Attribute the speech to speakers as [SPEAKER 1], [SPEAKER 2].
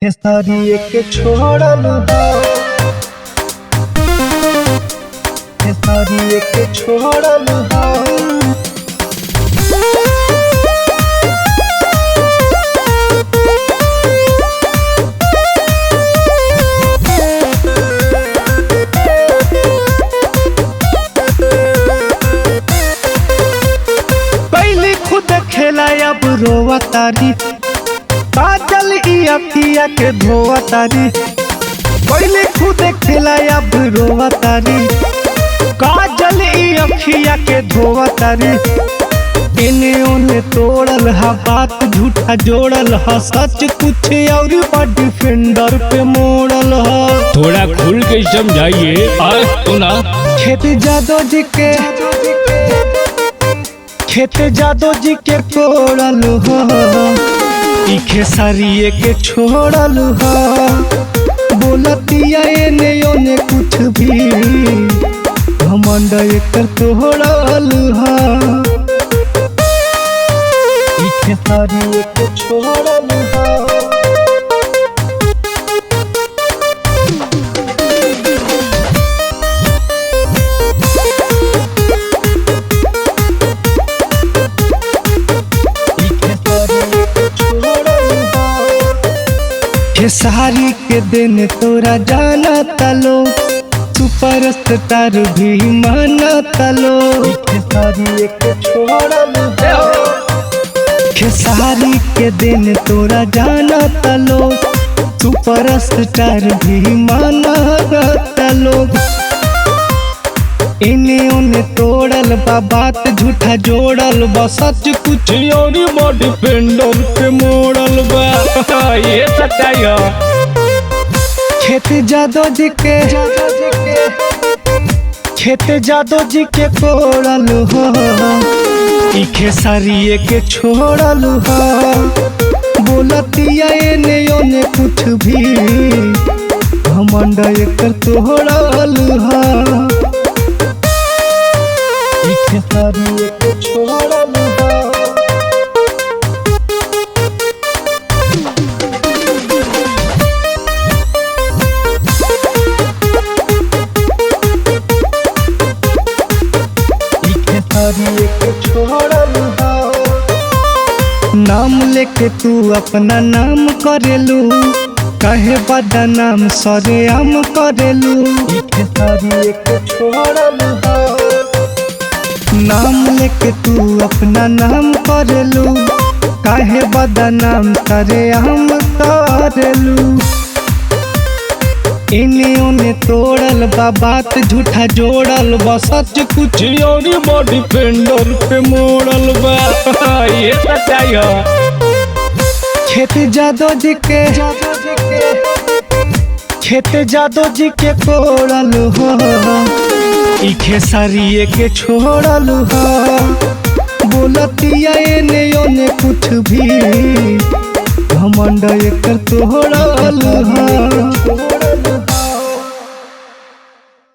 [SPEAKER 1] खेसारी के छोड़ल हो, खेसारी के छोड़ल हो। पहले खुद खेला अब रोवा तारी, काजल ई अखिया के धोवा तारी। पहले खुद खेला अब रोवा तारी, काजल ई अखिया के धोवा तारी। इने ओने तोड़ल हा बात झूठा जोड़ल हा, सच कुछ और बा डिफेंडर पे मोड़ल हा।
[SPEAKER 2] थोड़ा खुल के समझाइए। सुना
[SPEAKER 1] खेत जादव जी के, खेत जादव जी के कोड़ल हो, ई खेसारी के छोड़ल हो। बोलतिया एने ओने कुछ भी, घमंड एकर तोड़ल हो, ई खेसारी के छोड़ल हो। खेसारी के दिन तोरा जाना तलो, सुपर स्टार भी माना तलो। खेसारी के छोड़ल हो, खेसारी के दिन तोरा जाना तलो, सुपर स्टार भी माना तलो। इने ओने तोड़ल बा बात झूठा जोड़ल बा, सच कुछ और बा डिफेंडर पे मोड़ल बा।
[SPEAKER 2] ये सच्चाई है।
[SPEAKER 1] खेत जादव जी के, खेत जादव जी के कोड़ल हो, ई खेसारी के छोड़ल हो। बोलतिया एने ओने कुछ भी, घमंड एकर तोड़ल हो, ई खेसारी के छोड़ल हो। नाम लेके तू अपना नाम करेलू, कहे बदनाम सरेआम करेलू। खेसारी के छोड़ल हो, नाम लेके तू अपना नाम करेलू, काहे बदनाम सरेआम करेलू। इने ओने तोड़ल बा बात झूठा जोड़ल बा, सच कुछ और बा डिफेंडर पे मोड़ल बा।
[SPEAKER 2] ये सच्चाई है।
[SPEAKER 1] खेत जादव जी के, खेत जादव जी के कोड़ल हो, ई खेसारी के छोड़ल हो। बोलतिया एने ओने कुछ भी, घमंड एकर तोड़ल हो।